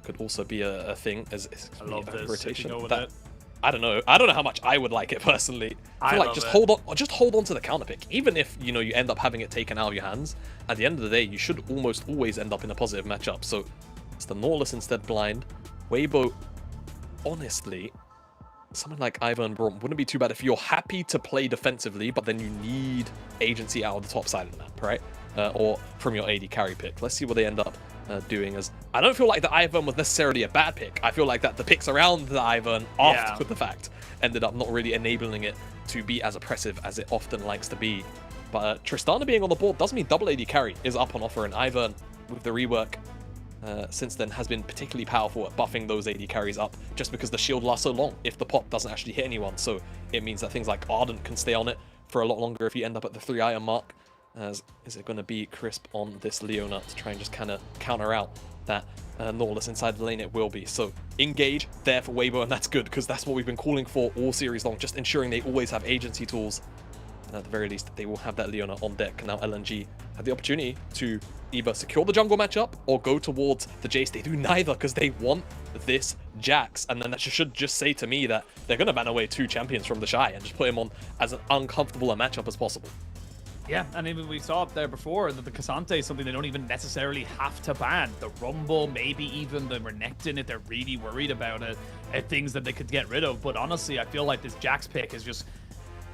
could also be a thing as I love this. rotation. That, I don't know how much I would like it personally. I feel like just hold on to the counter pick. Even if you end up having it taken out of your hands, at the end of the day, you should almost always end up in a positive matchup. So it's the Nautilus instead blind. Weibo, honestly, someone like Ivern Braum wouldn't be too bad if you're happy to play defensively, but then you need agency out of the top side of the map, right? Or from your AD carry pick. Let's see what they end up doing. As I don't feel like the Ivern was necessarily a bad pick. I feel like that the picks around the Ivern after the fact ended up not really enabling it to be as oppressive as it often likes to be. But Tristana being on the board does mean double AD carry is up on offer, and Ivern with the rework since then has been particularly powerful at buffing those AD carries up, just because the shield lasts so long if the pop doesn't actually hit anyone. So it means that things like Ardent can stay on it for a lot longer if you end up at the 3 iron mark. Is it going to be Crisp on this Leona to try and just kind of counter out that Nautilus inside the lane? It will be. So engage there for Weibo, and that's good because that's what we've been calling for all series long, just ensuring they always have agency tools. And at the very least, they will have that Leona on deck. Now LNG have the opportunity to either secure the jungle matchup or go towards the Jace. They do neither because they want this Jax, and then that should just say to me that they're going to ban away 2 champions from TheShy and just put him on as an uncomfortable a matchup as possible. Yeah, and even we saw up there before that the Cassante is something they don't even necessarily have to ban. The Rumble, maybe even the Renekton, if they're really worried about it, things that they could get rid of. But honestly, I feel like this Jax pick is just,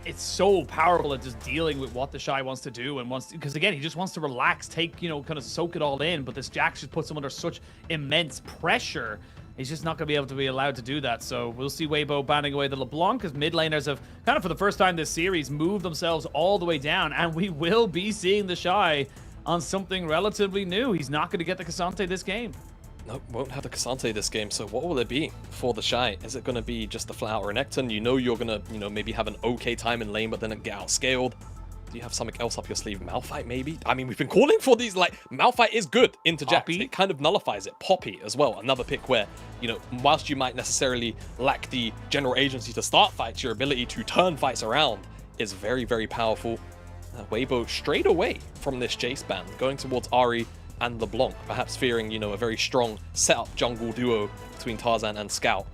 it's so powerful at just dealing with what TheShy wants to do and wants to, because again, he just wants to relax, take, kind of soak it all in. But this Jax just puts him under such immense pressure. He's just not going to be able to be allowed to do that. So we'll see Weibo banning away the LeBlanc, because mid laners have kind of for the first time this series moved themselves all the way down, and we will be seeing TheShy on something relatively new. He's not going to get the Cassante this game. Nope, won't have the Cassante this game. So what will it be for TheShy? Is it going to be just the flat out Renekton? You're going to, maybe have an okay time in lane, but then get outscaled. Do you have something else up your sleeve? Malphite, maybe? I mean, we've been calling for these, like, Malphite is good into Jax. It kind of nullifies it. Poppy as well, another pick where, whilst you might necessarily lack the general agency to start fights, your ability to turn fights around is very, very powerful. Weibo straight away from this Jace ban, going towards Ahri and LeBlanc, perhaps fearing, a very strong setup jungle duo between Tarzan and Scout.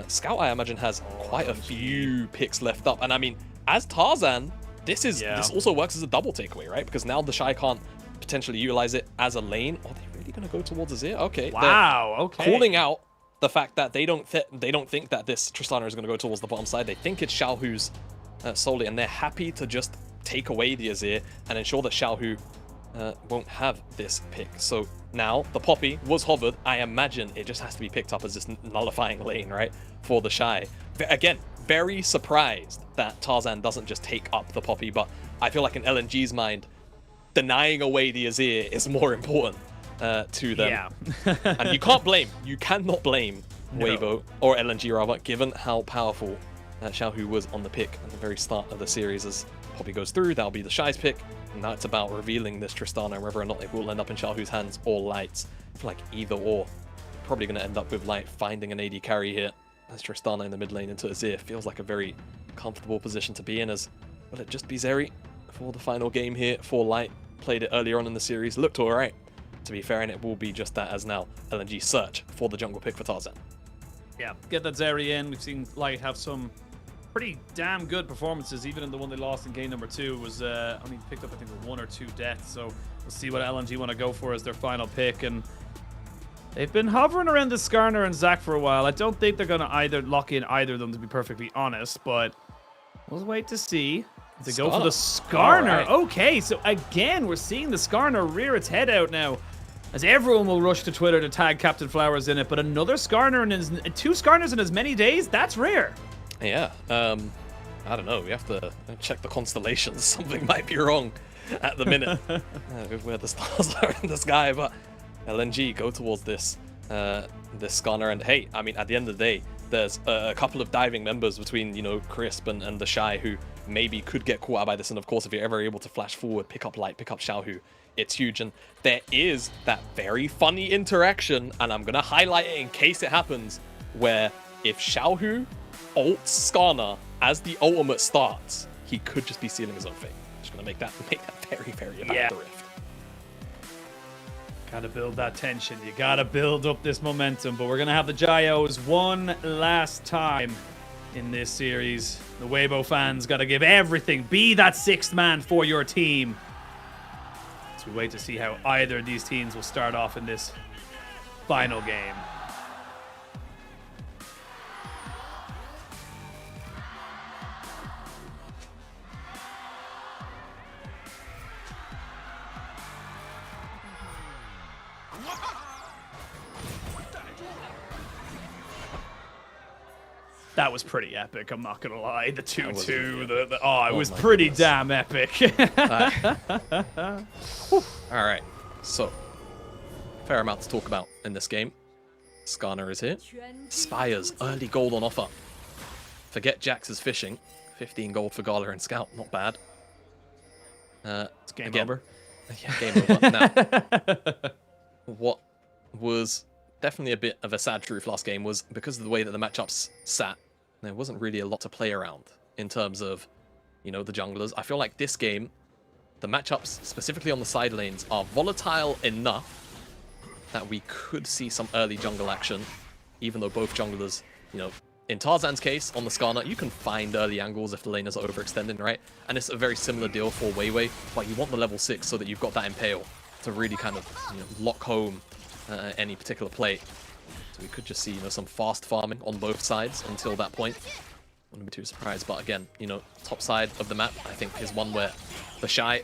Scout, I imagine, has quite a few picks left up. And I mean, as Tarzan, this also works as a double takeaway, right? Because now TheShy can't potentially utilize it as a lane. Are they really going to go towards Azir? Okay. Wow. Okay. Calling out the fact that they don't think that this Tristana is going to go towards the bottom side. They think it's Xiaohu's solely, and they're happy to just take away the Azir and ensure that Xiaohu won't have this pick. So now the Poppy was hovered. I imagine it just has to be picked up as this nullifying lane, right, for TheShy. Again, very surprised that Tarzan doesn't just take up the Poppy, but I feel like in LNG's mind, denying away the Azir is more important to them. Yeah. And you cannot blame Weibo, or LNG rather, given how powerful Xiaohu was on the pick at the very start of the series. As Poppy goes through, that'll be TheShy's pick, and now it's about revealing this Tristana, whether or not it will end up in Xiaohu's hands or Light's. I feel like either or. Probably going to end up with Light finding an AD carry here, as Tristana in the mid lane into Azir feels like a very comfortable position to be in. As will it just be Zeri for the final game here for Light? Played it earlier on in the series, looked alright to be fair, and it will be just that as now LNG search for the jungle pick for Tarzan. Yeah, get that Zeri in. We've seen Light have some pretty damn good performances, even in the one they lost in game number 2 was picked up I think 1 or 2 deaths. So we'll see what LNG want to go for as their final pick. And they've been hovering around the Skarner and Zach for a while. I don't think they're going to either lock in either of them, to be perfectly honest, but we'll wait to see. They go for the Skarner. Right. Okay, so again, we're seeing the Skarner rear its head out now, as everyone will rush to Twitter to tag Captain Flowers in it. But another Skarner in 2 Skarners in as many days? That's rare. Yeah, I don't know. We have to check the constellations. Something might be wrong at the minute with where the stars are in the sky, but LNG go towards this Skarner, and hey, I mean, at the end of the day, there's a couple of diving members between Crisp and TheShy who maybe could get caught out by this. And of course, if you're ever able to flash forward, pick up Light, pick up Xiaohu, it's huge. And there is that very funny interaction, and I'm gonna highlight it in case it happens, where if Xiaohu ults Skarner as the ultimate starts, he could just be sealing his own fate. Just gonna make that very, very about the rift. Gotta build that tension. You gotta build up this momentum. But we're gonna have the Gyos one last time in this series. The Weibo fans gotta give everything. Be that sixth man for your team. As we wait to see how either of these teams will start off in this final game. That was pretty epic, I'm not gonna lie. The 2-2, it was pretty damn epic. Alright, so fair amount to talk about in this game. Skarner is here. Spires, early gold on offer. Forget Jax's fishing. 15 gold for Gala and Scout, not bad. It's game again, over. Yeah, game over. Now, what was definitely a bit of a sad truth last game was because of the way that the matchups sat, there wasn't really a lot to play around in terms of, you know, the junglers. I feel like this game, the matchups, specifically on the side lanes, are volatile enough that we could see some early jungle action, even though both junglers, you know, in Tarzan's case, on the Skarner, you can find early angles if the laners are overextending, right? And it's a very similar deal for weiwei, but you want the level 6 so that you've got that impale to really kind of, you know, lock home any particular play. So we could just see, you know, some fast farming on both sides until that point. Wouldn't be too surprised, but again, you know, top side of the map, I think, is one where TheShy,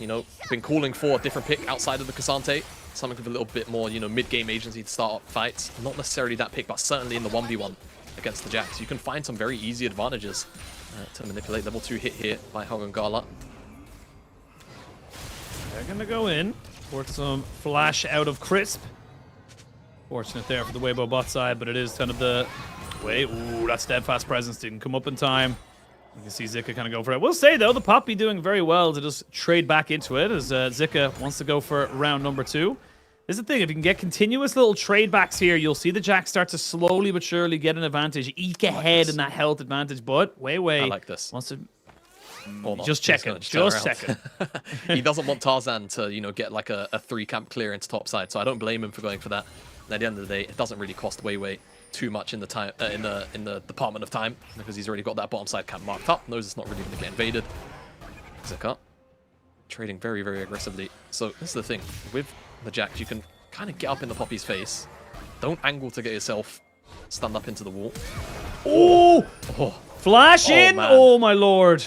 you know, been calling for a different pick outside of the Cassante. Something with a little bit more, you know, mid-game agency to start up fights. Not necessarily that pick, but certainly in the 1v1 against the Jax. You can find some very easy advantages to manipulate. Level 2 hit here by Hog and Gala. They're gonna go in for some flash out of Crisp. Fortunate there for the Weibo bot side, but it is kind of the way. Ooh, that steadfast presence didn't come up in time. You can see Zika kind of go for it. We'll say, though, the Poppy doing very well to just trade back into it as Zika wants to go for round number 2. This is the thing. If you can get continuous little trade backs here, you'll see the Jack start to slowly but surely get an advantage, eke ahead in that health advantage. But weiwei like this. Wants to... Just checking. Just checking. He doesn't want Tarzan to, you know, get like a 3-camp clear into top side, so I don't blame him for going for that. And at the end of the day, it doesn't really cost weiwei too much in the time in the department of time because he's already got that bottom side camp marked up. Knows it's not really going to get invaded. Zika trading very, very aggressively. So this is the thing with the Jax, you can kind of get up in the Poppy's face. Don't angle to get yourself stunned up into the wall. Oh! Flash in! Man. Oh my lord!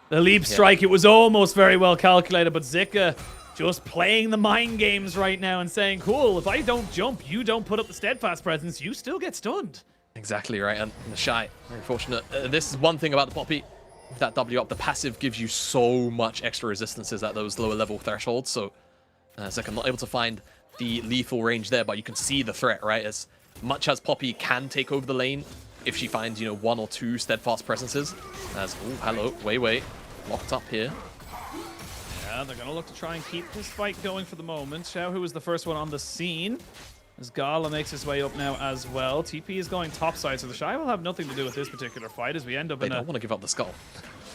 The leap strike, it was almost very well calculated, but Zika just playing the mind games right now and saying, cool, if I don't jump, you don't put up the steadfast presence, you still get stunned. Exactly right, and TheShy, very fortunate. This is one thing about the Poppy. With that W up, the passive gives you so much extra resistances at those lower level thresholds, so Zika not able to find the lethal range there, but you can see the threat, right? As much as Poppy can take over the lane, if she finds, you know, 1 or 2 steadfast presences, as, oh, hello, weiwei, locked up here. Yeah, they're going to look to try and keep this fight going for the moment. Xiaohu is the first one on the scene, as Gala makes his way up now as well. TP is going topside, so TheShy will have nothing to do with this particular fight as we end up They don't want to give up the skull.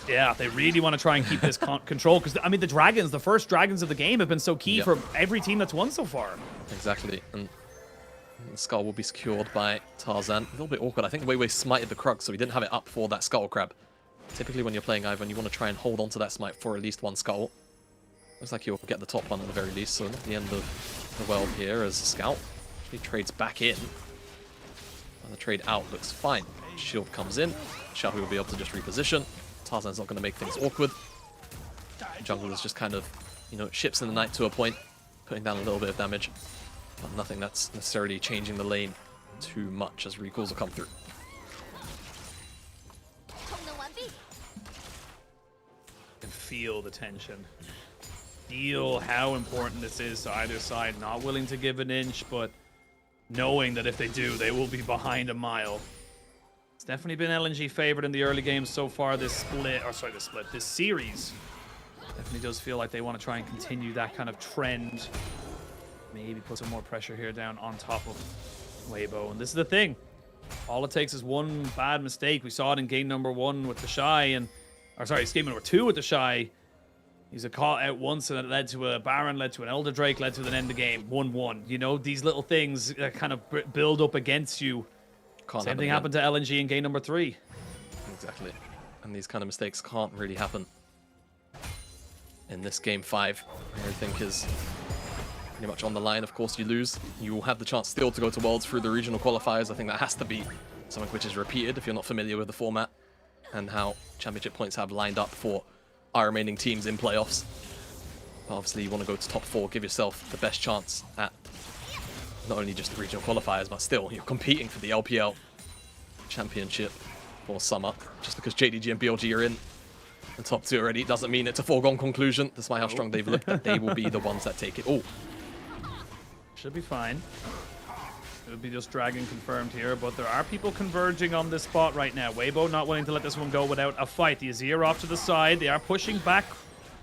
Yeah, they really want to try and keep this control, because, I mean, the dragons, the first dragons of the game have been so key for every team that's won so far. Exactly, and the skull will be secured by Tarzan. A little bit awkward. I think weiwei smited the Krug, so he didn't have it up for that skull crab. Typically when you're playing Ivern, you want to try and hold on to that smite for at least 1 skull. Looks like he'll get the top one at the very least, so not the end of the world here as Scout actually trades back in. And the trade out looks fine. Shield comes in. Xiaohu will be able to just reposition. Tarzan's not going to make things awkward. Jungle is just kind of, you know, ships in the night to a point, putting down a little bit of damage. But nothing that's necessarily changing the lane too much as recalls will come through. And feel the tension. Feel how important this is to either side. Not willing to give an inch, but knowing that if they do, they will be behind a mile. It's definitely been LNG favored in the early games so far this series. Definitely does feel like they want to try and continue that kind of trend. Maybe put some more pressure here down on top of Weibo. And this is the thing. All it takes is one bad mistake. We saw it in game number 1 with TheShy, and it's game number 2 with TheShy. He's a caught out once, and it led to a Baron, led to an Elder Drake, led to an end of game, 1-1. You know, these little things kind of build up against you. Same thing happened to LNG in game number 3. Exactly. And these kind of mistakes can't really happen in this game 5. Everything is pretty much on the line. Of course, you lose. You will have the chance still to go to Worlds through the regional qualifiers. I think that has to be something which is repeated if you're not familiar with the format and how championship points have lined up for our remaining teams in playoffs. But obviously, you want to go to top 4, give yourself the best chance at not only just the regional qualifiers, but still, you're competing for the LPL championship for summer. Just because JDG and BLG are in the top 2 already doesn't mean it's a foregone conclusion, despite how strong they've looked, that they will be the ones that take it all. Should be fine. It would be just Dragon confirmed here, but there are people converging on this spot right now. Weibo not willing to let this one go without a fight. The Azir off to the side. They are pushing back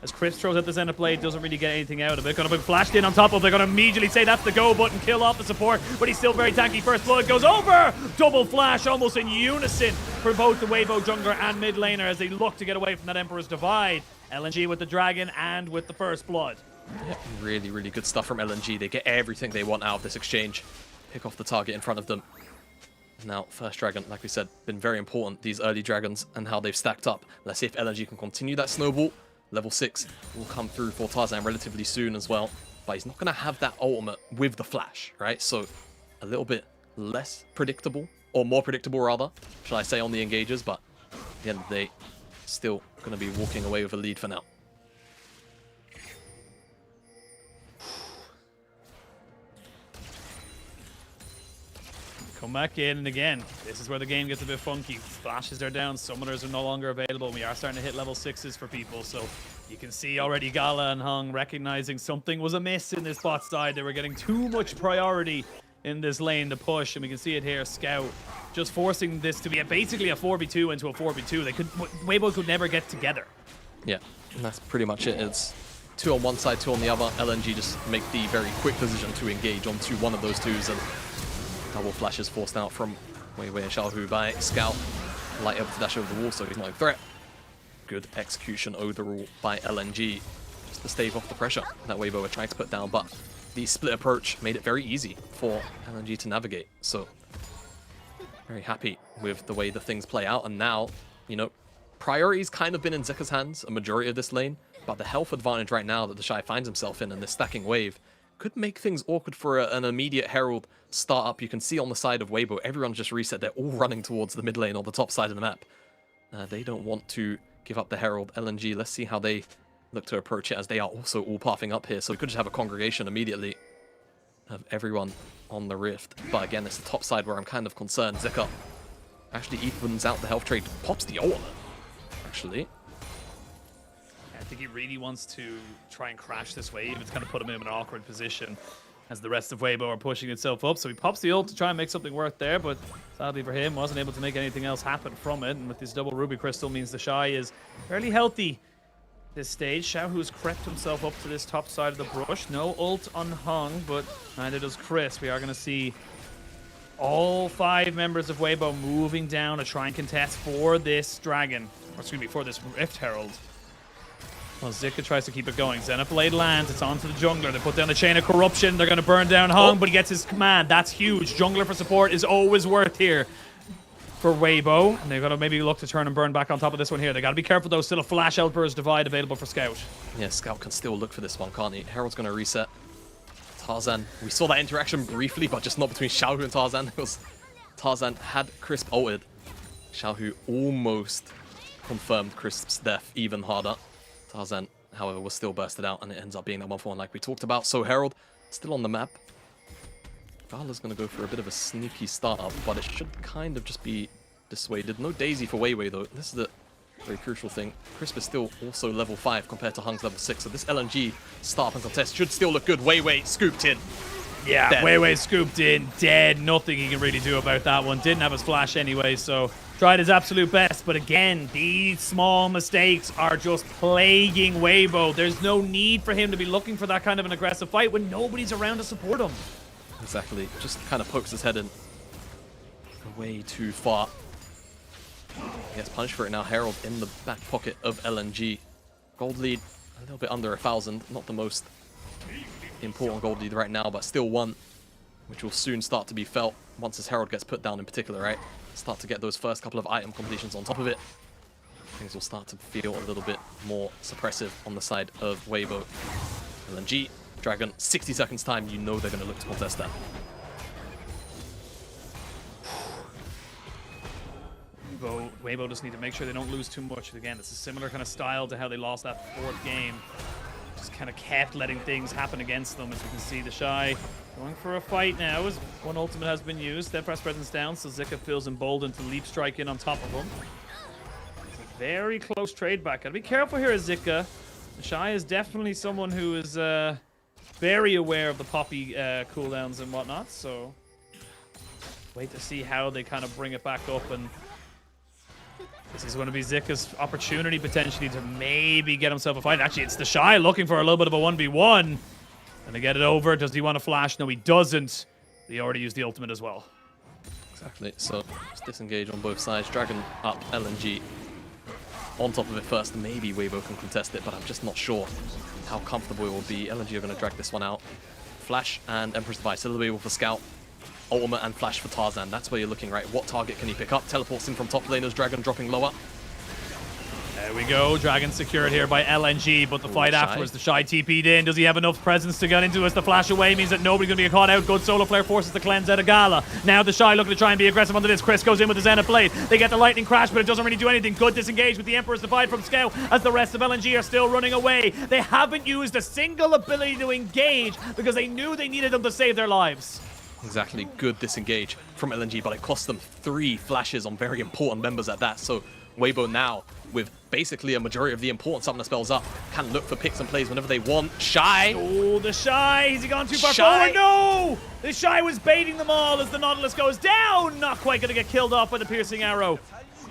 as Chris throws at the center blade. Doesn't really get anything out of it. Gonna be flashed in on top of. They're gonna immediately say that's the go button. Kill off the support, but he's still very tanky. First blood goes over. Double flash almost in unison for both the Weibo jungler and mid laner as they look to get away from that Emperor's Divide. LNG with the Dragon and with the first blood. Yeah, really, really good stuff from LNG. They get everything they want out of this exchange. Pick off the target in front of them. Now, first dragon, like we said, been very important, these early dragons and how they've stacked up. Let's see if LNG can continue that snowball. Level 6 will come through for Tarzan relatively soon as well. But he's not going to have that ultimate with the flash, right? So a little bit less predictable, or more predictable rather, shall I say, on the engagers. But at the end of the day, still going to be walking away with a lead for now. Come back in, and again, this is where the game gets a bit funky. Flashes are down, summoners are no longer available. We are starting to hit level 6s for people, so you can see already Gala and Hung recognizing something was amiss in this bot side. They were getting too much priority in this lane to push, and we can see it here. Scout just forcing this to be basically a 4v2 into a 4v2. Weibo could never get together. Yeah, and that's pretty much it. It's 2 on one side, 2 on the other. LNG just make the very quick decision to engage onto one of those 2s, and double flashes forced out from weiwei and Xiaohu by Scout. Light able to dash over the wall, so he's not a threat. Good execution overall by LNG, just to stave off the pressure that Weibo were trying to put down, but the split approach made it very easy for LNG to navigate. So, very happy with the way the things play out, and now, you know, priority's kind of been in Zika's hands a majority of this lane, but the health advantage right now that TheShy finds himself in this stacking wave could make things awkward for an immediate Herald startup. You can see on the side of Weibo, everyone's just reset. They're all running towards the mid lane or the top side of the map. They don't want to give up the Herald. LNG, let's see how they look to approach it, as they are also all pathing up here. So we could just have a congregation immediately of everyone on the Rift. But again, it's the top side where I'm kind of concerned. Zika actually evens out the health trade, pops the ult on it, actually. I think he really wants to try and crash this wave. It's going to put him in an awkward position as the rest of Weibo are pushing itself up. So he pops the ult to try and make something work there, but sadly for him, wasn't able to make anything else happen from it. And with this double Ruby Crystal means TheShy is fairly healthy this stage. Xiaohu's crept himself up to this top side of the brush. No ult on Hung, but neither does Chris. We are going to see all 5 members of Weibo moving down to try and contest for this dragon, or excuse me, for this Rift Herald. Well, Zika tries to keep it going. Xenoblade lands. It's onto the jungler. They put down the Chain of Corruption. They're going to burn down Hung, but he gets his command. That's huge. Jungler for support is always worth here for Weibo. And they've got to maybe look to turn and burn back on top of this one here. They got to be careful, though. Still a Flash Emperor's Divide available for Scout. Yeah, Scout can still look for this one, can't he? Herald's going to reset. Tarzan. We saw that interaction briefly, but just not between Xiaohu and Tarzan. It was Tarzan had Crisp ulted. Xiaohu almost confirmed Crisp's death even harder. Tarzan, however, was still bursted out, and it ends up being that 1-for-1 like we talked about. So Herald still on the map. Gala's going to go for a bit of a sneaky startup, but it should kind of just be dissuaded. No Daisy for weiwei, though. This is the very crucial thing. Crisp is still also level 5 compared to Hung's level 6, so this LNG startup and contest should still look good. Weiwei scooped in. Yeah, weiwei scooped in, dead. Nothing he can really do about that one. Didn't have his flash anyway, so tried his absolute best. But again, these small mistakes are just plaguing Weibo. There's no need for him to be looking for that kind of an aggressive fight when nobody's around to support him. Exactly. Just kind of pokes his head in way too far. He gets punished for it now. Herald in the back pocket of LNG. Gold lead A little bit under 1,000. Not the most important gold lead right now, but still one, which will soon start to be felt once this Herald gets put down in particular, right? Start to get those first couple of item completions on top of it. Things will start to feel a little bit more suppressive on the side of Weibo. LNG, Dragon, 60 seconds time, you know they're going to look to contest that. Weibo just need to make sure they don't lose too much. Again, it's a similar kind of style to how they lost that 4th game. Just kind of kept letting things happen against them. As you can see, TheShy going for a fight now as one ultimate has been used. Steadfast presence down, so Zika feels emboldened to leap strike in on top of him. It's a very close trade back. Gotta be careful here as Zika. TheShy is definitely someone who is very aware of the poppy cooldowns and whatnot, so wait to see how they kind of bring it back up. And this is going to be Zika's opportunity potentially to maybe get himself a fight. Actually, it's TheShy looking for a little bit of a 1v1. And to get it over, does he want to flash? No, he doesn't. He already used the ultimate as well. Exactly, so just disengage on both sides. Dragon up, LNG on top of it first. Maybe Weibo can contest it, but I'm just not sure how comfortable it will be. LNG are going to drag this one out. Flash and Empress Device, a little bit able for Scout. Ultimate and Flash for Tarzan. That's where you're looking, right? What target can he pick up? Teleports in from top laners. Dragon dropping lower. There we go. Dragon secured here by LNG, but the fight afterwards, TheShy TP'd in. Does he have enough presence to get into us? The flash away means that nobody's going to be caught out. Good solo flare forces the cleanse out of Gala. Now TheShy looking to try and be aggressive onto this. Chris goes in with the Zenith Blade. They get the lightning crash, but it doesn't really do anything. Good disengage with the Emperor's Divide from Scout as the rest of LNG are still running away. They haven't used a single ability to engage because they knew they needed them to save their lives. Exactly, good disengage from LNG, but it cost them 3 flashes on very important members at that. So Weibo now, with basically a majority of the important summoner spells up, can look for picks and plays whenever they want. Shy! Oh, TheShy! Has he gone too far forward? No! TheShy was baiting them all as the Nautilus goes down! Not quite going to get killed off by the piercing arrow.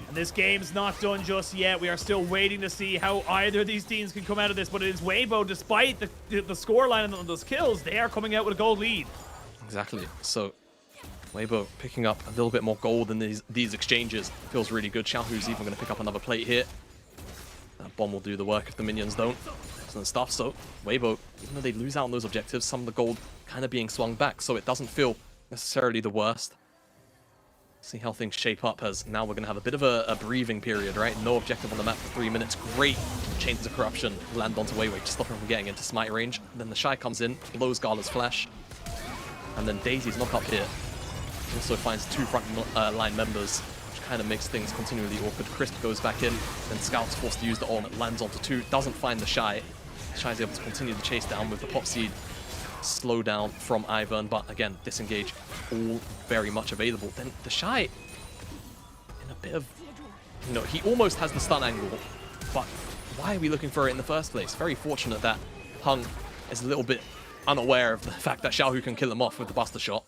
And this game's not done just yet. We are still waiting to see how either of these teams can come out of this, but it is Weibo, despite the scoreline on those kills, they are coming out with a gold lead. Exactly. So Weibo picking up a little bit more gold in these exchanges. Feels really good. Xiaohu's even going to pick up another plate here. That bomb will do the work if the minions don't. And stuff. So Weibo, even though they lose out on those objectives, some of the gold kind of being swung back. So it doesn't feel necessarily the worst. See how things shape up, as now we're going to have a bit of a breathing period, right? No objective on the map for 3 minutes. Great Chains of Corruption land onto Weiwei to stop him from getting into smite range. And then TheShy comes in, blows Gala's flash. And then Daisy's knock up here also finds 2 front line members, which kind of makes things continually awkward. Crisp goes back in, then Scout's forced to use the ultimate, lands onto 2, doesn't find TheShy. TheShy's able to continue the chase down with the pop seed slow down from Ivern, but again, disengage all very much available. Then TheShy in a bit of, you know, he almost has the stun angle, but why are we looking for it in the first place? Very fortunate that Hung is a little bit unaware of the fact that Xiaohu can kill him off with the Buster Shot.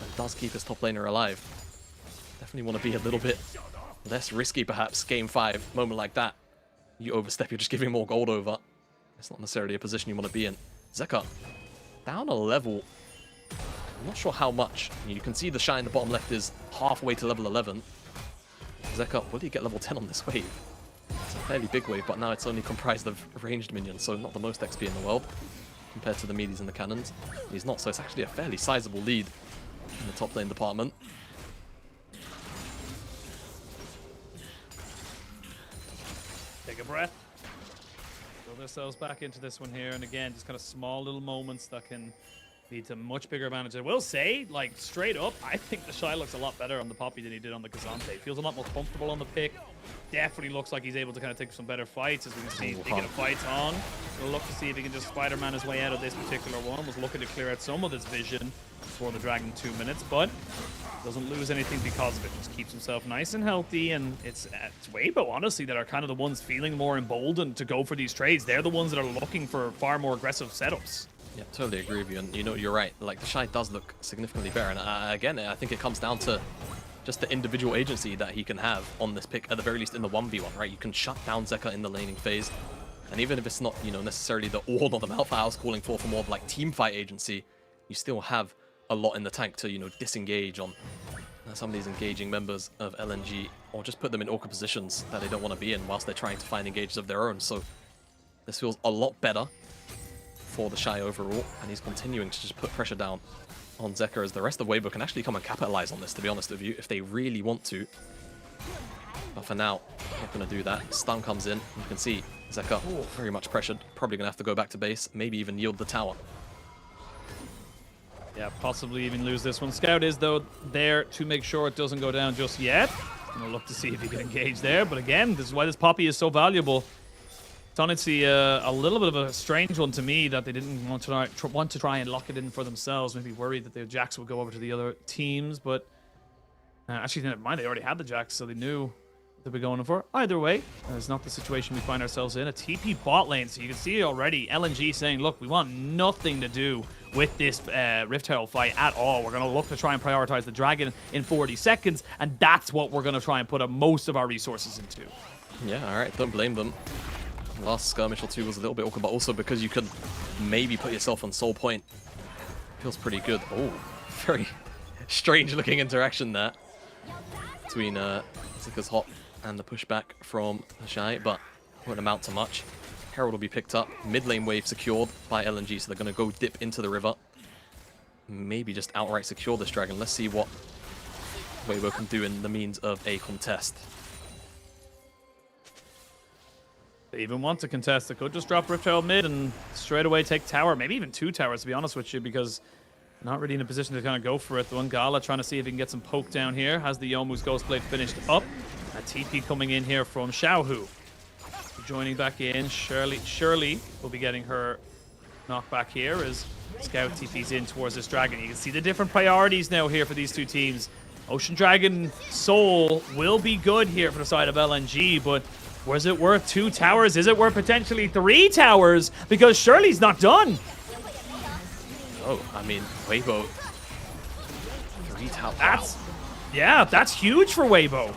And does keep his top laner alive. Definitely want to be a little bit less risky, perhaps. Game 5, moment like that. You overstep, you're just giving more gold over. It's not necessarily a position you want to be in. Zika, down a level. I'm not sure how much. You can see TheShy in the bottom left is halfway to level 11. Zika, will he get level 10 on this wave? It's a fairly big wave, but now it's only comprised of ranged minions, so not the most XP in the world compared to the meaties and the cannons. He's not, so it's actually a fairly sizable lead in the top lane department. Take a breath. Build ourselves back into this one here, and again, just kind of small little moments that can lead to much bigger advantage. I will say, like, straight up, I think TheShy looks a lot better on the Poppy than he did on the Kazante. Feels a lot more comfortable on the pick. Definitely looks like he's able to kind of take some better fights, as we can see. Taking a fight on. We'll look to see if he can just Spider-Man his way out of this particular one. Was looking to clear out some of this vision for the Dragon 2 minutes, but doesn't lose anything because of it. Just keeps himself nice and healthy, and it's Weibo, honestly, that are kind of the ones feeling more emboldened to go for these trades. They're the ones that are looking for far more aggressive setups. Yeah, totally agree with you, and you know, you're right. Like, TheShy does look significantly better, and again, I think it comes down to just the individual agency that he can have on this pick, at the very least in the 1v1, right? You can shut down Zeka in the laning phase, and even if it's not, you know, necessarily the all or the Malphite I was calling for more of like team fight agency, you still have a lot in the tank to, you know, disengage on some of these engaging members of LNG, or just put them in awkward positions that they don't want to be in whilst they're trying to find engages of their own. So This feels a lot better for TheShy overall, and he's continuing to just put pressure down on Zika, as the rest of Weibo can actually come and capitalize on this, to be honest with you, if they really want to. But for now, not going to do that. Stun comes in. You can see Zika very much pressured. Probably going to have to go back to base, maybe even yield the tower. Yeah, possibly even lose this one. Scout is, though, there to make sure it doesn't go down just yet. Going to look to see if he can engage there. But again, this is why this Poppy is so valuable. It's honestly a little bit of a strange one to me that they didn't want to try and lock it in for themselves. Maybe worried that the Jacks would go over to the other teams. But actually, never mind. They already had the Jacks, so they knew they'd be going for. Either way, it's not the situation we find ourselves in. A TP bot lane, so you can see already LNG saying, look, we want nothing to do with this Rift Herald fight at all. We're going to look to try and prioritize the Dragon in 40 seconds, and that's what we're going to try and put most of our resources into. Yeah, all right, don't blame them. Last skirmish or two was a little bit awkward, but also because you could maybe put yourself on soul point. Feels pretty good. Oh, very strange looking interaction there between Zika's hop and the pushback from TheShy, but won't amount to much. Herald will be picked up. Mid lane wave secured by LNG, so they're going to go dip into the river. Maybe just outright secure this dragon. Let's see what Weibo can do in the means of a contest. They even want to contest. They could just drop Rift Herald mid and straight away take tower. Maybe even 2 towers, to be honest with you, because not really in a position to kind of go for it. The one Gala trying to see if he can get some poke down here. Has the Yomu's Ghostblade finished up. A TP coming in here from Xiaohu. Joining back in. Shirley will be getting her knockback here as Scout TP's in towards this dragon. You can see the different priorities now here for these two teams. Ocean Dragon Soul will be good here for the side of LNG, but was it worth 2 towers? Is it worth potentially 3 towers? Because Shirley's not done. Oh, I mean, Weibo. 3 towers. That's huge for Weibo.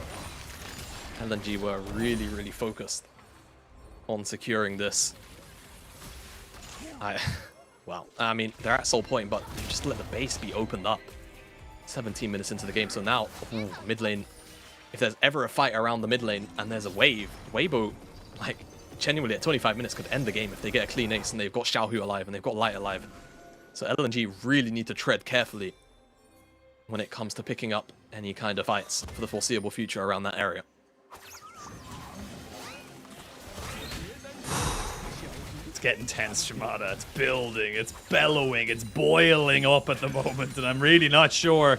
LNG were really, really focused on securing this. Well, I mean, they're at soul point, but just let the base be opened up. 17 minutes into the game, so now, mid lane. If there's ever a fight around the mid lane and there's a wave, Weibo, like, genuinely at 25 minutes could end the game if they get a clean ace and they've got Xiaohu alive and they've got Light alive. So LNG really need to tread carefully when it comes to picking up any kind of fights for the foreseeable future around that area. It's getting tense, Jamada. It's building, it's bellowing, it's boiling up at the moment, and I'm really not sure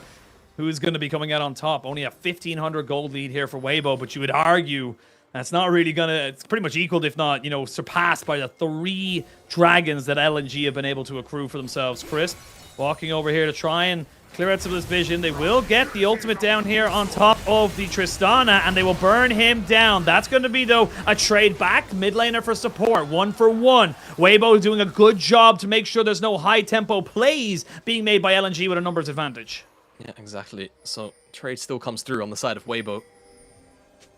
who's going to be coming out on top. Only a 1,500 gold lead here for Weibo, but you would argue that's not really going to... It's pretty much equaled, if not, you know, surpassed by the 3 dragons that LNG have been able to accrue for themselves. Crisp walking over here to try and clear out some of this vision. They will get the ultimate down here on top of the Tristana, and they will burn him down. That's going to be, though, a trade back. Mid laner for support, 1 for 1. Weibo doing a good job to make sure there's no high-tempo plays being made by LNG with a numbers advantage. Yeah, exactly. So trade still comes through on the side of Weibo,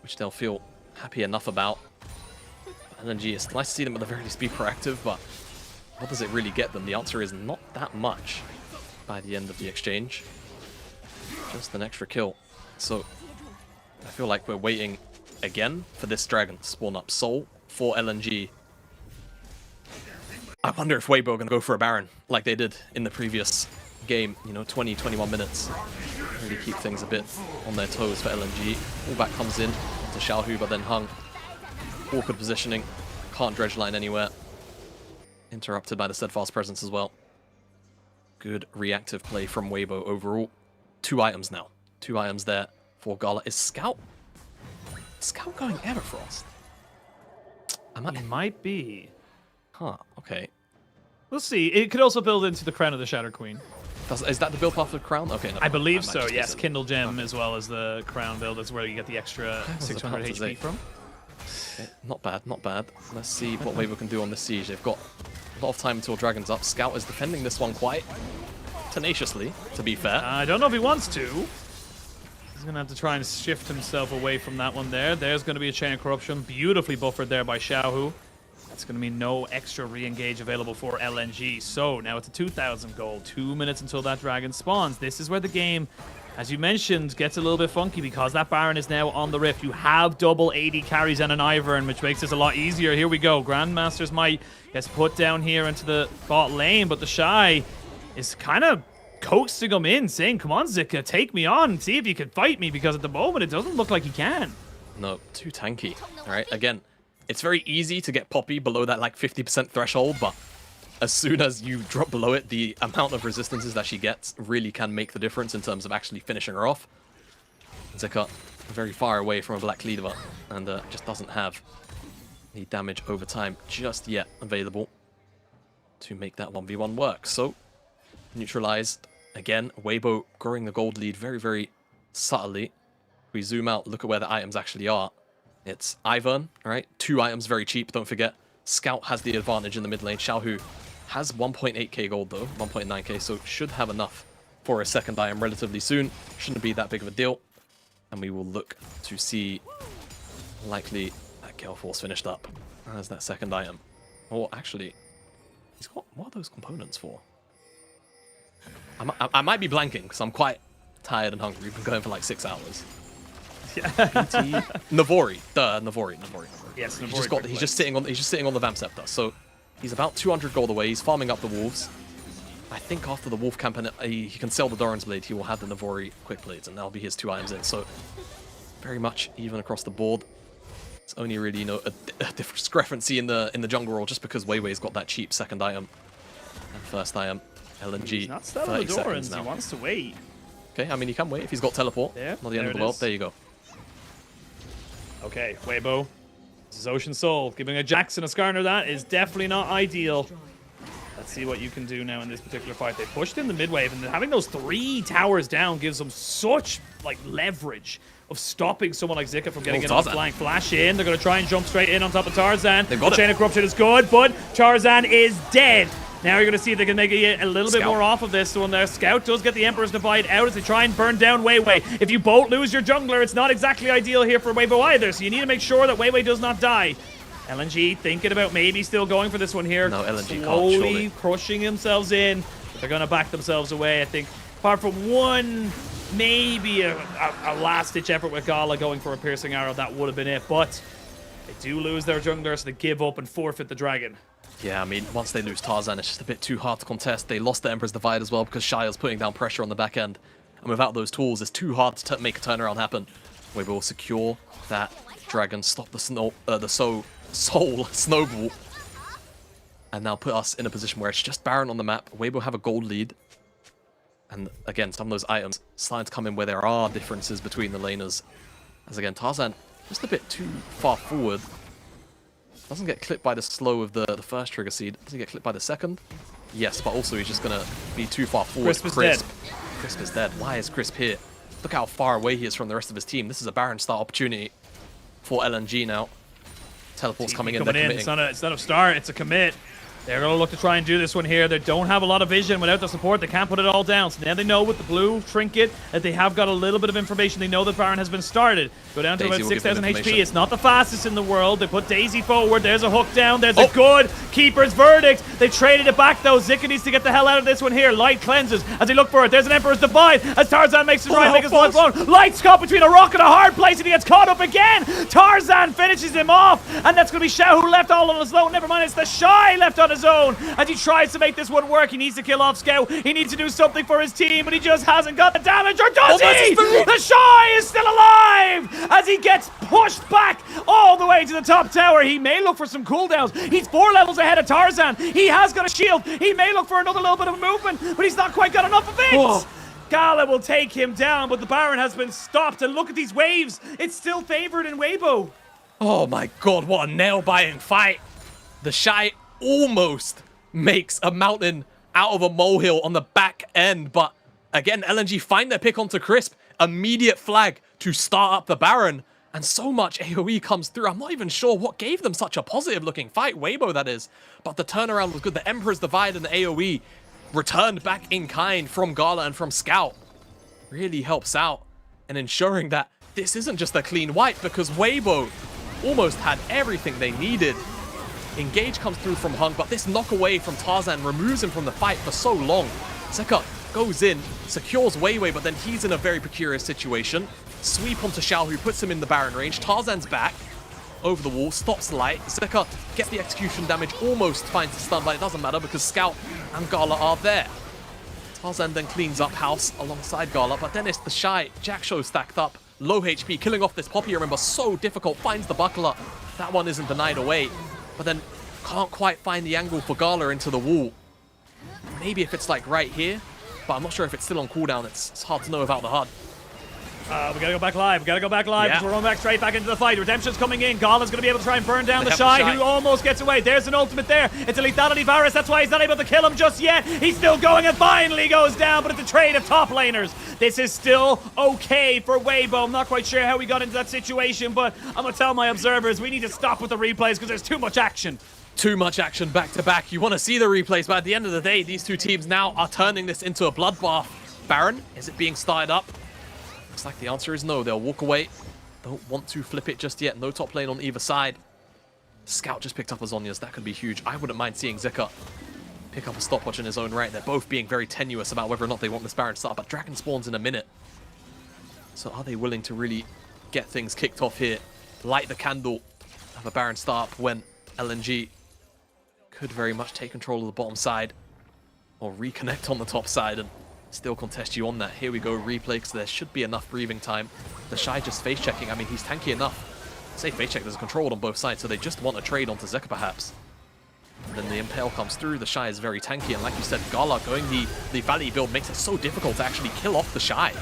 which they'll feel happy enough about. LNG, it's nice to see them at the very least be proactive, but what does it really get them? The answer is not that much by the end of the exchange. Just an extra kill. So I feel like we're waiting again for this dragon to spawn up soul for LNG. I wonder if Weibo are going to go for a Baron like they did in the previous game, you know, 20-21 minutes. Really keep things a bit on their toes for LNG. All back comes in to Xiaohu, but then hung. Awkward positioning. Can't dredge line anywhere. Interrupted by the steadfast presence as well. Good reactive play from Weibo overall. 2 items now. 2 items there for Gala. Is Scout going Everfrost? He might be. Huh, okay. We'll see. It could also build into the Crown of the Shattered Queen. Is that the build path of Crown? Okay, no, I believe so, yes. Kindle Gem as well as the Crown build is where you get the extra 600 HP from. Okay, not bad, not bad. Let's see what Weibo can do on this siege. They've got a lot of time until Dragon's up. Scout is defending this one quite tenaciously, to be fair. I don't know if he wants to. He's going to have to try and shift himself away from that one there. There's going to be a Chain of Corruption. Beautifully buffered there by Xiaohu. That's going to mean no extra re-engage available for LNG. So now it's a 2,000 gold. 2 minutes until that dragon spawns. This is where the game as you mentioned, gets a little bit funky because that Baron is now on the Rift. You have double AD carries and an ivern, which makes this a lot easier. Here we go. Grandmaster's Might gets put down here into the bot lane, but TheShy is kind of coaxing him in, saying, come on, Zika, take me on. See if you can fight me, because at the moment, it doesn't look like he can. No, too tanky. All right, again, it's very easy to get Poppy below that like 50% threshold, but as soon as you drop below it, the amount of resistances that she gets really can make the difference in terms of actually finishing her off. Zika very far away from a black leader and just doesn't have the damage over time just yet available to make that 1v1 work. So, neutralized. Again, Weibo growing the gold lead very, very subtly. If we zoom out, look at where the items actually are. It's Ivern, right? 2 items, very cheap, don't forget. Scout has the advantage in the mid lane. Xiaohu has 1.8k gold though, 1.9k, so should have enough for a second item relatively soon. Shouldn't be that big of a deal. And we will look to see likely that Gale Force finished up as that second item. Or actually, he's got, what are those components for? I might be blanking because I'm quite tired and hungry. We've been going for like 6 hours. Yeah. Navori. Navori. Yes, Navori. He's just sitting on the Vamp Scepter. So he's about 200 gold away. He's farming up the wolves. I think after the wolf campaign, he can sell the Doran's Blade. He will have the Navori quick blades, and that'll be his 2 items in. So very much even across the board. It's only really, you know, a discrepancy in the jungle role just because Weiwei's got that cheap second item and first item. LNG. He's not selling the Dorans. He wants to wait. Okay, I mean, he can wait if he's got teleport. Yeah, not the end of the world. There you go. Okay, Weibo. This is Ocean Soul. Giving a Jackson a Skarner, that is definitely not ideal. Let's see what you can do now in this particular fight. They pushed in the mid wave, and having those 3 towers down gives them such like leverage of stopping someone like Zika from getting in on flank. Flash in. They're going to try and jump straight in on top of Tarzan. They've got the Chain of Corruption is good, but Tarzan is dead. Now you're going to see if they can make a little bit more off of this one there. Scout does get the Emperor's Divide out as they try and burn down Weiwei. If you both lose your jungler, it's not exactly ideal here for Weibo either, so you need to make sure that Weiwei does not die. LNG thinking about maybe still going for this one here. No, LNG slowly can't, crushing themselves in. But they're going to back themselves away, I think. Apart from one, maybe a last-ditch effort with Gala going for a piercing arrow, that would have been it. But they do lose their jungler, so they give up and forfeit the dragon. Yeah, I mean, once they lose Tarzan, it's just a bit too hard to contest. They lost the Emperor's Divide as well because Shire's putting down pressure on the back end. And without those tools, it's too hard to make a turnaround happen. Weibo will secure that dragon, stop the soul snowball, and now put us in a position where it's just Baron on the map. Weibo have a gold lead. And again, some of those items starting to come in where there are differences between the laners. As again, Tarzan just a bit too far forward. Doesn't get clipped by the slow of the first trigger seed. Doesn't get clipped by the second. Yes, but also he's just going to be too far forward. Crisp is dead. Crisp is dead. Why is Crisp here? Look how far away he is from the rest of his team. This is a Baron start opportunity for LNG now. Teleport's coming in. They're committing. It's not a start. It's a commit. They're going to look to try and do this one here. They don't have a lot of vision without the support. They can't put it all down. So now they know with the blue trinket that they have got a little bit of information. They know that Baron has been started. Go down to about 6,000 HP. It's not the fastest in the world. They put Daisy forward. There's a hook down. There's a good keeper's verdict. They traded it back though. Zika needs to get the hell out of this one here. Light cleanses as they look for it. There's an Emperor's Divide as Tarzan makes his right, makes his blood blown. Light's caught between a rock and a hard place and he gets caught up again. Tarzan finishes him off, and that's going to be Xiaohu left all on his own. Never mind, it's TheShy left on his own. And he tries to make this one work. He needs to kill off Scout. He needs to do something for his team, but he just hasn't got the damage. Or does he? TheShy is still alive as he gets pushed back all the way to the top tower. He may look for some cooldowns. He's 4 levels ahead of Tarzan. He has got a shield. He may look for another little bit of movement, but he's not quite got enough of it. Whoa. Gala will take him down, but the Baron has been stopped. And look at these waves. It's still favored in Weibo. Oh my god, what a nail-biting fight. TheShy almost makes a mountain out of a molehill on the back end, but again, LNG find their pick onto Crisp. Immediate flag to start up the Baron, and so much AoE comes through. I'm not even sure what gave them such a positive-looking fight, Weibo that is, but the turnaround was good. The Emperor's Divide and the AoE returned back in kind from Gala and from Scout really helps out in ensuring that this isn't just a clean wipe, because Weibo almost had everything they needed. Engage comes through from Hung, but this knock away from Tarzan removes him from the fight for so long. Zika goes in, secures Weiwei, but then he's in a very precarious situation. Sweep onto Xiaohu, puts him in the Baron range. Tarzan's back over the wall, stops Light. Zika gets the execution damage, almost finds the stun, but it doesn't matter because Scout and Gala are there. Tarzan then cleans up house alongside Gala, but then it's TheShy. Jackshow stacked up, low HP, killing off this Poppy, remember, so difficult, finds the buckler. That one isn't denied away, but then can't quite find the angle for Gala into the wall. Maybe if it's like right here, but I'm not sure if it's still on cooldown. It's hard to know about the HUD. We gotta go back live. We gotta go back live. Yeah. We're going back straight back into the fight. Redemption's coming in. Gala's gonna be able to try and burn down TheShy, who almost gets away. There's an ultimate there. It's a lethality Varus. That's why he's not able to kill him just yet. He's still going and finally goes down, but it's a trade of top laners. This is still okay for Weibo. I'm not quite sure how we got into that situation, but I'm gonna tell my observers we need to stop with the replays because there's too much action. Too much action back to back. You want to see the replays, but at the end of the day, these two teams now are turning this into a bloodbath. Baron, is it being started up? Looks like the answer is no. They'll walk away. Don't want to flip it just yet. No top lane on either side. Scout just picked up a Zhonya's. That could be huge. I wouldn't mind seeing Zika pick up a stopwatch in his own right. They're both being very tenuous about whether or not they want this Baron start, but Dragon spawns in a minute. So are they willing to really get things kicked off here? Light the candle, have a Baron start up when LNG could very much take control of the bottom side or reconnect on the top side and still contest you on that. Here we go, replay, because there should be enough breathing time. TheShy just face checking. I mean, he's tanky enough. Say face check, there's a control on both sides, so they just want a trade onto Zika perhaps. And then the Impale comes through. TheShy is very tanky, and like you said, Gala going the Valley build makes it so difficult to actually kill off TheShy.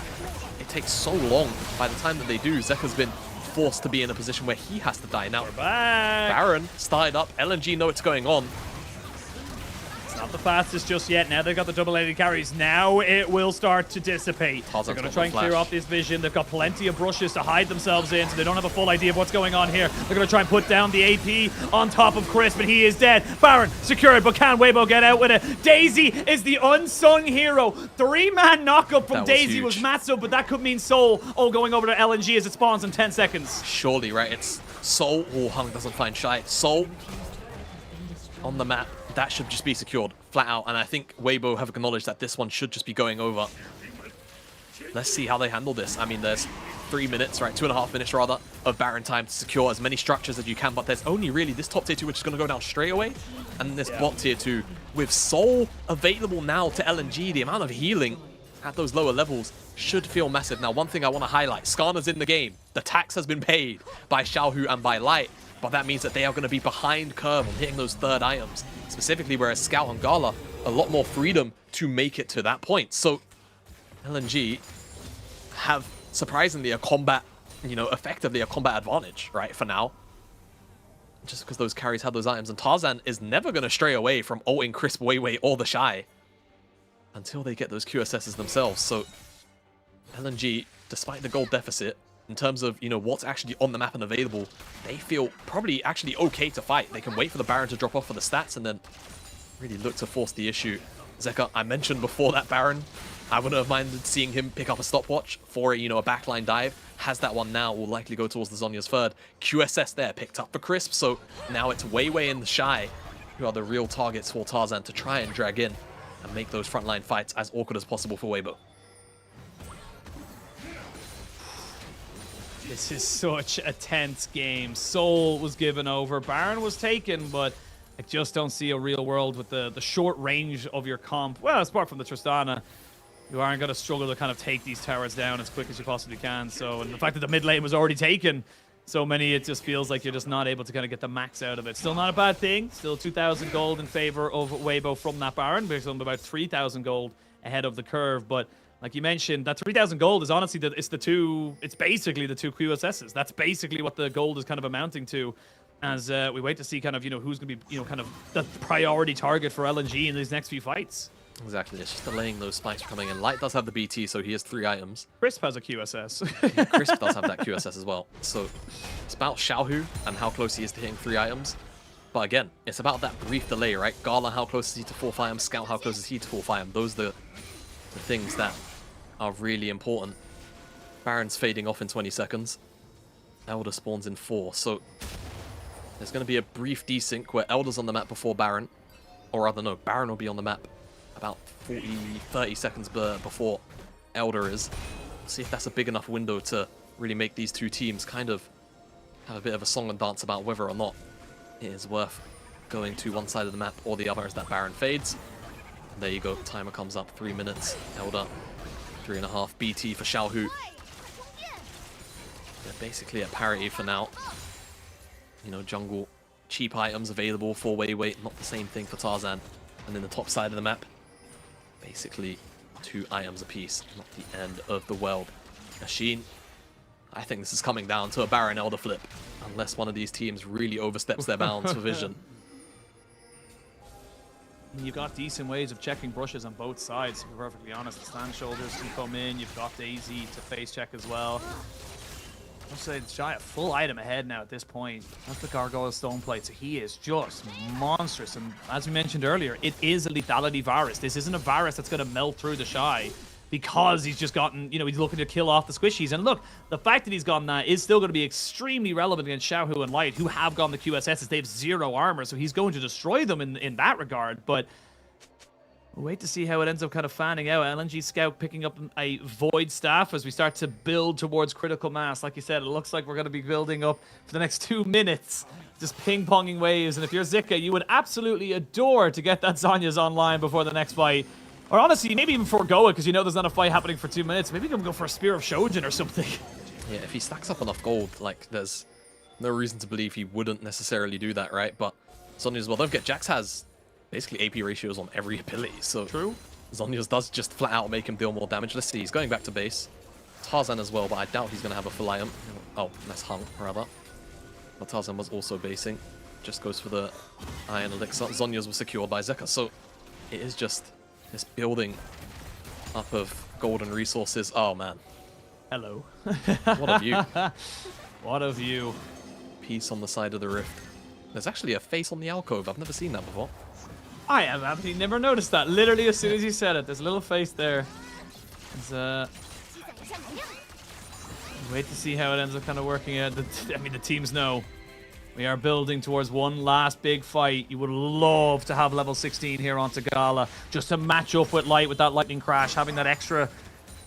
It takes so long. By the time that they do, Zeka's been forced to be in a position where he has to die. Now, Baron started up. LNG know what's going on. Not the fastest just yet. Now they've got the double-headed carries. Now it will start to dissipate. They're going to try and clear off this vision. They've got plenty of brushes to hide themselves in, so they don't have a full idea of what's going on here. They're going to try and put down the AP on top of Chris, but he is dead. Baron secured, but can Weibo get out with it? Daisy is the unsung hero. 3-man knockup from Daisy was massive, but that could mean Soul going over to LNG as it spawns in 10 seconds. Surely, right? It's Soul. Oh, Hung doesn't find Shy. Soul on the map. That should just be secured, flat out. And I think Weibo have acknowledged that this one should just be going over. Let's see how they handle this. I mean, there's 3 minutes, right? 2.5 minutes, rather, of Baron time to secure as many structures as you can. But there's only really this top tier 2, which is going to go down straight away. And this bot tier 2, with Soul available now to LNG, the amount of healing at those lower levels should feel massive. Now, one thing I want to highlight, Skarner's in the game. The tax has been paid by Xiaohu and by Light. But that means that they are going to be behind curve on hitting those third items. Specifically, whereas Scout and Gala, a lot more freedom to make it to that point. So, LNG have surprisingly a combat, effectively a combat advantage, right, for now. Just because those carries have those items. And Tarzan is never going to stray away from ulting Crisp, weiwei, or TheShy until they get those QSSs themselves. So, LNG, despite the gold deficit, in terms of, what's actually on the map and available, they feel probably actually okay to fight. They can wait for the Baron to drop off for the stats and then really look to force the issue. Zeka, I mentioned before that Baron, I wouldn't have minded seeing him pick up a stopwatch for a backline dive. Has that one now, will likely go towards the Zhonya's third. QSS there, picked up for Crisp, so now it's weiwei and TheShy who are the real targets for Tarzan to try and drag in and make those frontline fights as awkward as possible for Weibo. This is such a tense game. Soul was given over. Baron was taken, but I just don't see a real world with the short range of your comp. Well, apart from the Tristana, you aren't going to struggle to kind of take these towers down as quick as you possibly can. So, and the fact that the mid lane was already taken, so many, it just feels like you're just not able to kind of get the max out of it. Still not a bad thing. Still 2,000 gold in favor of Weibo from that Baron, because I'm about 3,000 gold ahead of the curve. But like you mentioned, that 3,000 gold is honestly, it's basically the two QSSs. That's basically what the gold is kind of amounting to as we wait to see kind of, who's going to be, kind of the priority target for LNG in these next few fights. Exactly, it's just delaying those spikes from coming in. Light does have the BT, so he has 3 items. Crisp has a QSS. Yeah, Crisp does have that QSS as well. So it's about Xiaohu and how close he is to hitting 3 items. But again, it's about that brief delay, right? Gala, how close is he to 4 items? Scout, how close is he to 4 items? Those are the things that are really important. Baron's fading off in 20 seconds. Elder spawns in 4. So there's going to be a brief desync where Elder's on the map before Baron. Or rather, no, Baron will be on the map about 30 seconds before Elder is. See if that's a big enough window to really make these two teams kind of have a bit of a song and dance about whether or not it is worth going to one side of the map or the other as that Baron fades. And there you go, timer comes up, 3 minutes. Elder, 3.5 BT for Xiaohu. They're basically at parity for now. You know, jungle, cheap items available for weiwei, not the same thing for Tarzan. And then the top side of the map, basically 2 items apiece, not the end of the world. Machine, I think this is coming down to a Baron Elder flip, unless one of these teams really oversteps their bounds for vision. You've got decent ways of checking brushes on both sides, to be perfectly honest. The stand shoulders can come in, you've got Daisy to face check as well. I'll say TheShy a full item ahead now at this point. That's the Gargoyle Stone Plate, so he is just monstrous. And as we mentioned earlier, it is a lethality Varus. This isn't a Varus that's going to melt through TheShy because he's just gotten, you know, he's looking to kill off the squishies. And look, the fact that he's gotten that is still going to be extremely relevant against Xiaohu and Light, who have gone the QSSs. They have 0 armor, so he's going to destroy them in that regard. But we'll wait to see how it ends up kind of fanning out. LNG Scout picking up a Void Staff as we start to build towards critical mass. Like you said, it looks like we're going to be building up for the next 2 minutes, just ping-ponging waves. And if you're Zika, you would absolutely adore to get that Zhonya's online before the next fight. Or honestly, maybe even forego it because you know there's not a fight happening for 2 minutes. Maybe you can go for a Spear of Shojin or something. Yeah, if he stacks up enough gold, like, there's no reason to believe he wouldn't necessarily do that, right? But Zhonya's as well. Don't forget, Jax has basically AP ratios on every ability, so true. Zhonya's does just flat out make him deal more damage. Let's see, he's going back to base. Tarzan as well, but I doubt he's going to have a full item. Oh, nice hung, rather. But Tarzan was also basing. Just goes for the Iron Elixir. Zhonya's was secured by Zika, so it is just this building up of golden resources. Oh, man. Hello. What a view. What a view. Piece on the side of the rift. There's actually a face on the alcove. I've never seen that before. I have actually never noticed that. Literally, as soon as you said it, there's a little face there. Wait to see how it ends up kind of working out. I mean, the teams know. We are building towards one last big fight. You would love to have level 16 here onto Gala, just to match up with Light with that lightning crash. Having that extra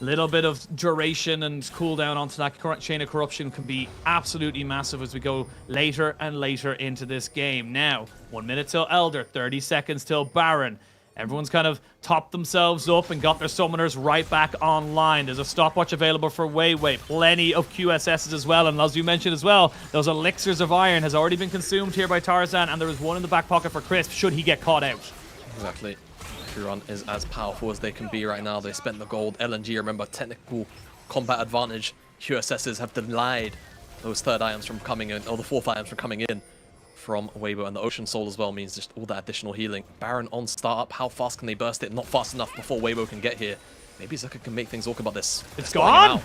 little bit of duration and cooldown onto that current chain of corruption can be absolutely massive as we go later and later into this game. Now, 1 minute till Elder, 30 seconds till Baron. Everyone's kind of topped themselves up and got their summoners right back online. There's a stopwatch available for weiwei. Plenty of QSSs as well. And as you mentioned as well, those elixirs of iron has already been consumed here by Tarzan. And there is one in the back pocket for Crisp should he get caught out. Exactly. Run is as powerful as they can be right now. They spent the gold. LNG, remember, technical combat advantage. QSSs have denied those 3rd items from coming in, or the 4th items from coming in from Weibo, and the Ocean Soul as well means just all that additional healing. Baron on startup. How fast can they burst it? Not fast enough before Weibo can get here. Maybe Zika can make things awkward about this. It's gone!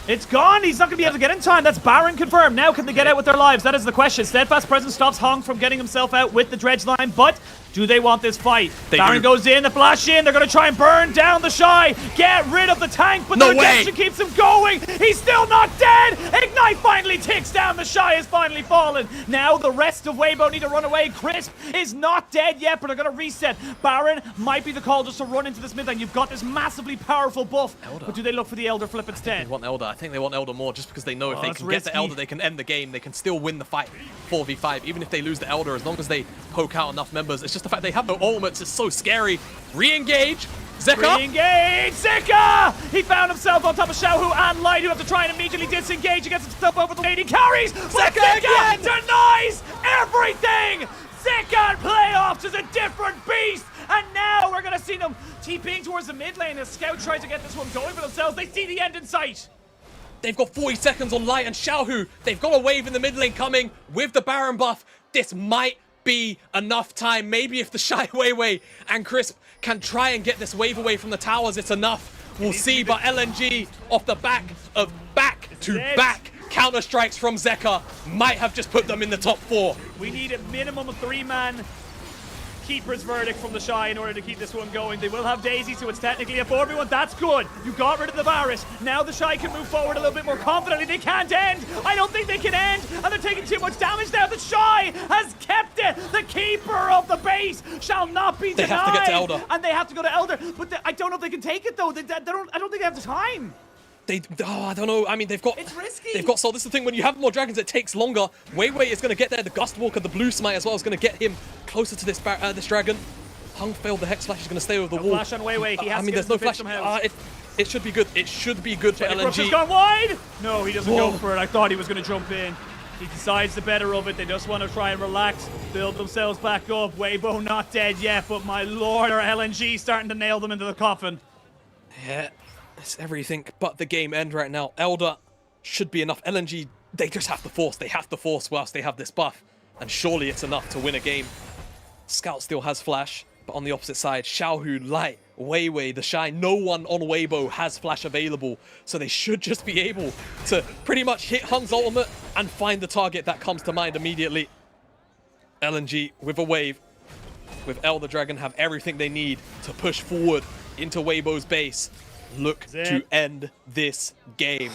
It's gone! He's not going to be able to get in time. That's Baron confirmed. Now can they get out with their lives? That is the question. Steadfast Presence stops Hong from getting himself out with the dredge line, but do they want this fight? Baron goes in, the flash in. They're going to try and burn down TheShy. Get rid of the tank, but the redemption keeps him going. He's still not dead. Ignite finally ticks down. TheShy has finally fallen. Now the rest of Weibo need to run away. Crisp is not dead yet, but they're going to reset. Baron might be the call just to run into this mid lane. You've got this massively powerful buff, but do they look for the Elder flip instead? They want Elder. I think they want Elder more just because they know if they can get the Elder, they can end the game. They can still win the fight 4v5. Even if they lose the Elder, as long as they poke out enough members. It's just the fact they have no ultimates is so scary. Re-engage. Zika. Re-engage. Zika! He found himself on top of Xiaohu and Light, who have to try and immediately disengage against himself over the lane. He carries, but Zika denies everything! Zika in playoffs is a different beast! And now we're going to see them TPing towards the mid lane as Scout tries to get this one going for themselves. They see the end in sight. They've got 40 seconds on Light and Xiaohu. They've got a wave in the mid lane coming with the Baron buff. This might be enough time. Maybe if TheShy, weiwei, and Crisp can try and get this wave away from the towers, it's enough. We'll see, but LNG off the back of back-to-back counter-strikes from Zika might have just put them in the top 4. We need a minimum of 3-man keeper's verdict from TheShy in order to keep this one going. They will have Daisy, so it's technically a 4v1. That's good. You got rid of the Varus. Now TheShy can move forward a little bit more confidently. They can't end. I don't think they can end. And they're taking too much damage now. TheShy has kept it. The keeper of the base shall not be denied. They have to get to Elder. And they have to go to Elder. But I don't know if they can take it, though. I don't think they have the time. I don't know. I mean, they've got... It's risky. They've got... So this is the thing. When you have more dragons, it takes longer. Weiwei is going to get there. The Gust Walker, the Blue Smite as well, is going to get him closer to this dragon. Hung failed the Hex Flash. He's going to stay over the wall. Flash on Weiwei. He has I mean, there's no flash. It should be good. It should be good for LNG. Has gone wide. No, he doesn't go for it. I thought he was going to jump in. He decides the better of it. They just want to try and relax, build themselves back up. Weibo not dead yet, but my lord, are LNG starting to nail them into the coffin. Yeah, it's everything but the game end right now. Elder should be enough. LNG, they just have to force. They have to force whilst they have this buff. And surely it's enough to win a game. Scout still has flash, but on the opposite side, Xiaohu, Light, weiwei, TheShy, no one on Weibo has flash available. So they should just be able to pretty much hit Hung's ultimate and find the target that comes to mind immediately. LNG with a wave, with Elder Dragon, have everything they need to push forward into Weibo's base. Look to end this game.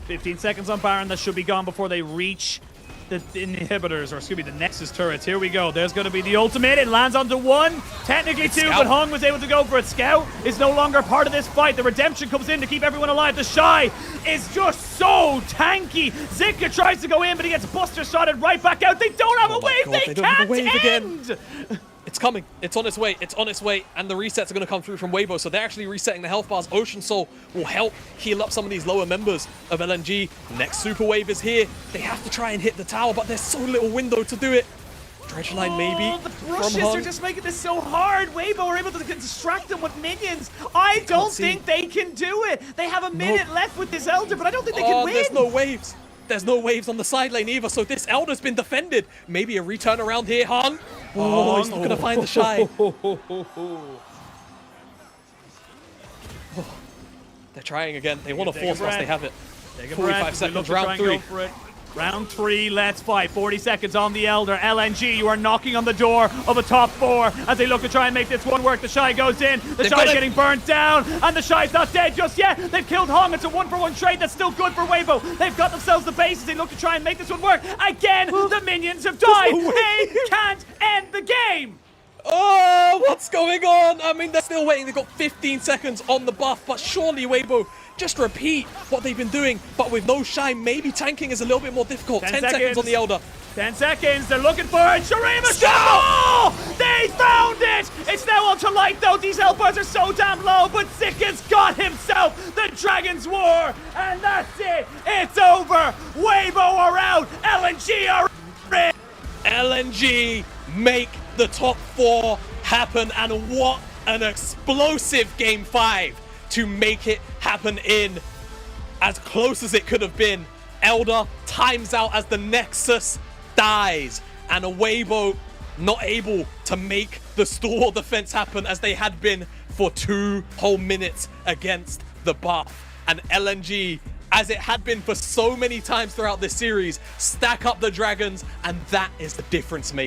15 seconds on Baron. That should be gone before they reach the inhibitors, or excuse me, the Nexus turrets. Here we go. There's going to be the ultimate. It lands onto one, technically two, but Hung was able to go for it. Scout is no longer part of this fight. The redemption comes in to keep everyone alive. TheShy is just so tanky. Zika tries to go in, but he gets buster shotted right back out. They don't have a wave. They can't end. It's coming. It's on its way. It's on its way. And the resets are going to come through from Weibo. So they're actually resetting the health bars. Ocean Soul will help heal up some of these lower members of LNG. Next super wave is here. They have to try and hit the tower, but there's so little window to do it. Dredgeline maybe. The brushes are just making this so hard. Weibo are able to distract them with minions. I don't think they can do it. They have a minute left with this Elder, but I don't think they can win. There's no waves. There's no waves on the side lane either, so this Elder's been defended. Maybe a return around here, Hung. Oh, he's not going to find TheShy. They're trying again. They want to force whilst they have it. 45 seconds, round 3. Round 3, let's fight. 40 seconds on the Elder. LNG, you are knocking on the door of a top 4 as they look to try and make this one work. TheShy goes in. TheShy's getting burnt down, and TheShy's not dead just yet. They've killed Hung. It's a 1-for-1 trade. That's still good for Weibo. They've got themselves the base as they look to try and make this one work. Again, the minions have died. They can't end the game. Oh, what's going on? I mean, they're still waiting. They've got 15 seconds on the buff, but surely Weibo just repeat what they've been doing, but with no shine, maybe tanking is a little bit more difficult. 10 seconds on the Elder. 10 seconds, they're looking for it. Shurima shot! Oh, they found it! It's now on to Light, though. These health bars are so damn low, but Zika's got himself the Dragon's War, and that's it. It's over. Weibo are out. LNG are in. LNG make the top 4 happen, and what an explosive game 5 to make it happen in. As close as it could have been. Elder times out as the Nexus dies, and a Weibo not able to make the stall defense happen as they had been for 2 whole minutes against the buff. And LNG, as it had been for so many times throughout this series, stack up the dragons, and that is the difference maker.